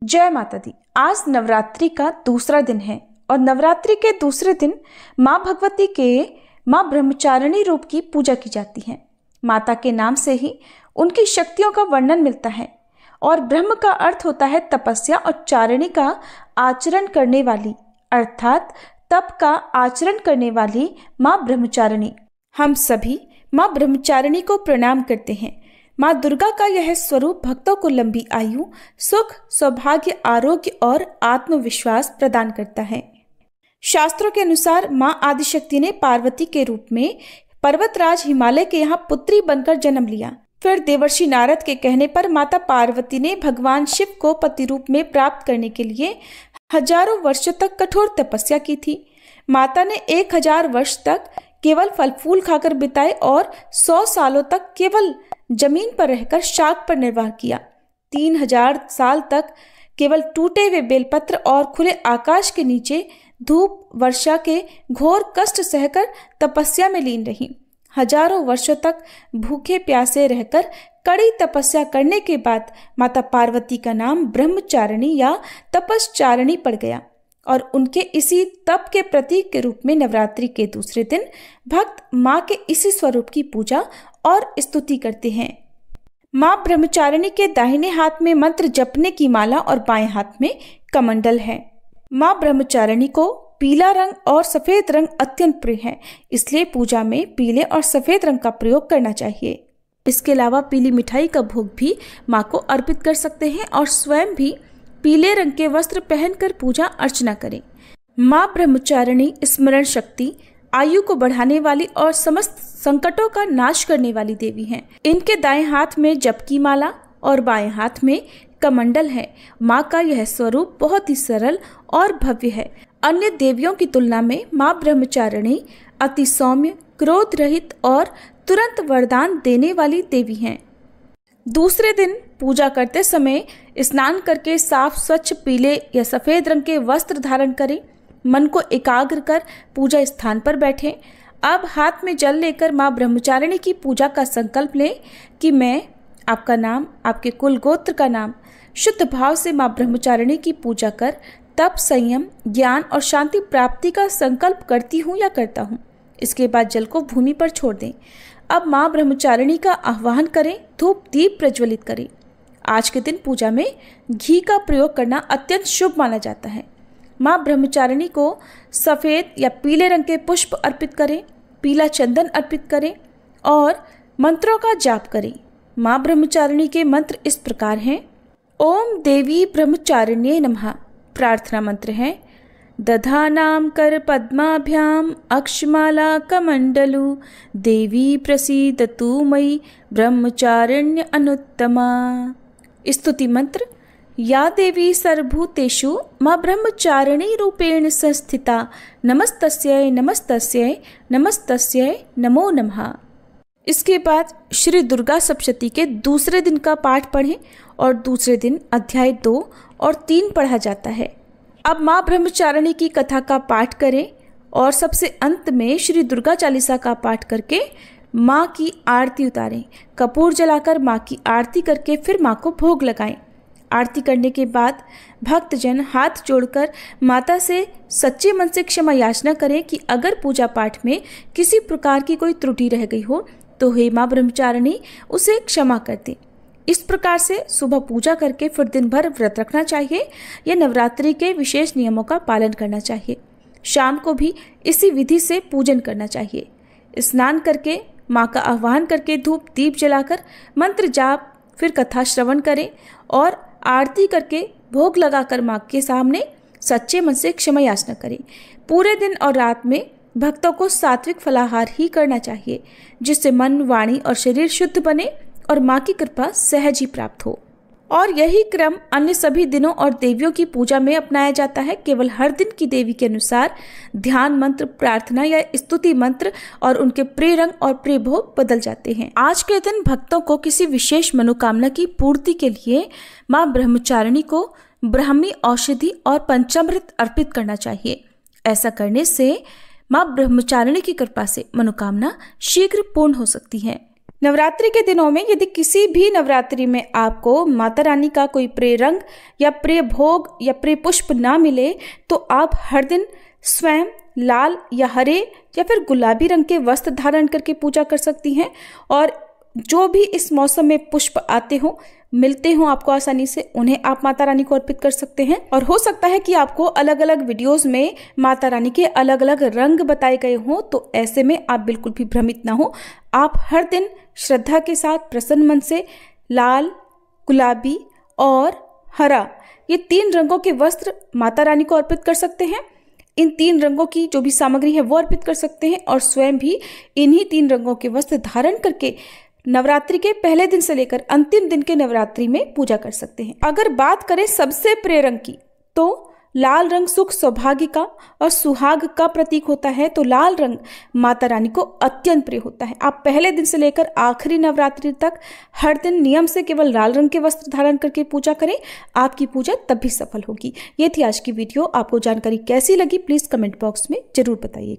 जय माता दी। आज नवरात्रि का दूसरा दिन है और नवरात्रि के दूसरे दिन माँ भगवती के माँ ब्रह्मचारिणी रूप की पूजा की जाती है। माता के नाम से ही उनकी शक्तियों का वर्णन मिलता है और ब्रह्म का अर्थ होता है तपस्या और चारिणी का आचरण करने वाली, अर्थात तप का आचरण करने वाली माँ ब्रह्मचारिणी। हम सभी माँ ब्रह्मचारिणी को प्रणाम करते हैं। माँ दुर्गा का यह स्वरूप भक्तों को लंबी आयु, सुख, सौभाग्य, आरोग्य और आत्मविश्वास प्रदान करता है। शास्त्रों के अनुसार माँ आदिशक्ति ने पार्वती के रूप में पर्वतराज हिमालय के यहाँ पुत्री बनकर जन्म लिया। फिर देवर्षि नारद के कहने पर माता पार्वती ने भगवान शिव को पति रूप में प्राप्त करने के लिए हजारों वर्षों तक कठोर तपस्या की थी। माता ने 1000 वर्ष तक केवल फल फूल खाकर बिताए और 100 सालों तक केवल जमीन पर रहकर शाक पर निर्वाह किया। 3000 साल तक केवल टूटे हुए बेलपत्र और खुले आकाश के नीचे धूप वर्षा के घोर कष्ट सहकर तपस्या में लीन रही। हजारों वर्षों तक भूखे प्यासे रहकर कड़ी तपस्या करने के बाद माता पार्वती का नाम ब्रह्मचारिणी या तपस्चारिणी पड़ गया और उनके इसी तप के प्रतीक के रूप में नवरात्रि के दूसरे दिन भक्त माँ के इसी स्वरूप की पूजा और स्तुति करते हैं। माँ ब्रह्मचारिणी के दाहिने हाथ में मंत्र जपने की माला और बाएं हाथ में कमंडल है। माँ ब्रह्मचारिणी को पीला रंग और सफेद रंग अत्यंत प्रिय है, इसलिए पूजा में पीले और सफेद रंग का प्रयोग करना चाहिए। इसके अलावा पीली मिठाई का भोग भी माँ को अर्पित कर सकते हैं और स्वयं भी पीले रंग के वस्त्र पहनकर पूजा अर्चना करें। माँ ब्रह्मचारिणी स्मरण शक्ति, आयु को बढ़ाने वाली और समस्त संकटों का नाश करने वाली देवी हैं। इनके दाएं हाथ में जप की माला और बाएं हाथ में कमंडल है। माँ का यह स्वरूप बहुत ही सरल और भव्य है। अन्य देवियों की तुलना में माँ ब्रह्मचारिणी अति सौम्य, क्रोध रहित और तुरंत वरदान देने वाली देवी हैं। दूसरे दिन पूजा करते समय स्नान करके साफ स्वच्छ पीले या सफेद रंग के वस्त्र धारण करें। मन को एकाग्र कर पूजा स्थान पर बैठें। अब हाथ में जल लेकर माँ ब्रह्मचारिणी की पूजा का संकल्प लें कि मैं आपका नाम, आपके कुल गोत्र का नाम शुद्ध भाव से माँ ब्रह्मचारिणी की पूजा कर तप, संयम, ज्ञान और शांति प्राप्ति का संकल्प करती हूँ या करता हूँ। इसके बाद जल को भूमि पर छोड़ दें। अब माँ ब्रह्मचारिणी का आह्वान करें, धूप दीप प्रज्वलित करें। आज के दिन पूजा में घी का प्रयोग करना अत्यंत शुभ माना जाता है। माँ ब्रह्मचारिणी को सफ़ेद या पीले रंग के पुष्प अर्पित करें, पीला चंदन अर्पित करें और मंत्रों का जाप करें। माँ ब्रह्मचारिणी के मंत्र इस प्रकार हैं। ओम देवी ब्रह्मचारिण्ये नमः। प्रार्थना मंत्र है दधानाम कर पद्माभ्याम अक्षमाला कमंडलु देवी प्रसीदतु मयि ब्रह्मचारिण्य अनुत्तमा। स्तुति मंत्र या देवी सर्वभूतेषु माँ ब्रह्मचारिणी रूपेण संस्थिता नमस्तस्यै नमस्तस्यै नमस्तस्यै नमो नमः। इसके बाद श्री दुर्गा सप्तशती के दूसरे दिन का पाठ पढ़ें और दूसरे दिन अध्याय 2 और 3 पढ़ा जाता है। अब माँ ब्रह्मचारिणी की कथा का पाठ करें और सबसे अंत में श्री दुर्गा चालीसा का पाठ करके माँ की आरती उतारें। कपूर जलाकर माँ की आरती करके फिर माँ को भोग लगाएं। आरती करने के बाद भक्तजन हाथ जोड़कर माता से सच्चे मन से क्षमा याचना करें कि अगर पूजा पाठ में किसी प्रकार की कोई त्रुटि रह गई हो तो हे माँ ब्रह्मचारिणी उसे क्षमा कर दें। इस प्रकार से सुबह पूजा करके फिर दिन भर व्रत रखना चाहिए या नवरात्रि के विशेष नियमों का पालन करना चाहिए। शाम को भी इसी विधि से पूजन करना चाहिए। स्नान करके माँ का आह्वान करके धूप दीप जलाकर मंत्र जाप, फिर कथा श्रवण करें और आरती करके भोग लगाकर माँ के सामने सच्चे मन से क्षमा याचना करें। पूरे दिन और रात में भक्तों को सात्विक फलाहार ही करना चाहिए, जिससे मन, वाणी और शरीर शुद्ध बने और माँ की कृपा सहज ही प्राप्त हो। और यही क्रम अन्य सभी दिनों और देवियों की पूजा में अपनाया जाता है। केवल हर दिन की देवी के अनुसार ध्यान मंत्र, प्रार्थना या स्तुति मंत्र और उनके प्रिय रंग और प्रिय भोग बदल जाते हैं। आज के दिन भक्तों को किसी विशेष मनोकामना की पूर्ति के लिए माँ ब्रह्मचारिणी को ब्राह्मी औषधि और पंचामृत अर्पित करना चाहिए। ऐसा करने से माँ ब्रह्मचारिणी की कृपा से मनोकामना शीघ्र पूर्ण हो सकती है। नवरात्रि के दिनों में यदि किसी भी नवरात्रि में आपको माता रानी का कोई प्रिय रंग या प्रिय भोग या प्रिय पुष्प ना मिले तो आप हर दिन स्वयं लाल या हरे या फिर गुलाबी रंग के वस्त्र धारण करके पूजा कर सकती हैं। और जो भी इस मौसम में पुष्प आते हो, मिलते हो आपको आसानी से, उन्हें आप माता रानी को अर्पित कर सकते हैं। और हो सकता है कि आपको अलग अलग वीडियोस में माता रानी के अलग अलग रंग बताए गए हों, तो ऐसे में आप बिल्कुल भी भ्रमित ना हो। आप हर दिन श्रद्धा के साथ प्रसन्न मन से लाल, गुलाबी और हरा, ये 3 रंगों के वस्त्र माता रानी को अर्पित कर सकते हैं। इन 3 रंगों की जो भी सामग्री है वो अर्पित कर सकते हैं और स्वयं भी इन्हीं 3 रंगों के वस्त्र धारण करके नवरात्रि के पहले दिन से लेकर अंतिम दिन के नवरात्रि में पूजा कर सकते हैं। अगर बात करें सबसे प्रिय रंग की, तो लाल रंग सुख, सौभाग्य का और सुहाग का प्रतीक होता है। तो लाल रंग माता रानी को अत्यंत प्रिय होता है। आप पहले दिन से लेकर आखिरी नवरात्रि तक हर दिन नियम से केवल लाल रंग के वस्त्र धारण करके पूजा करें, आपकी पूजा तब भी सफल होगी। ये थी आज की वीडियो। आपको जानकारी कैसी लगी प्लीज कमेंट बॉक्स में जरूर बताइए।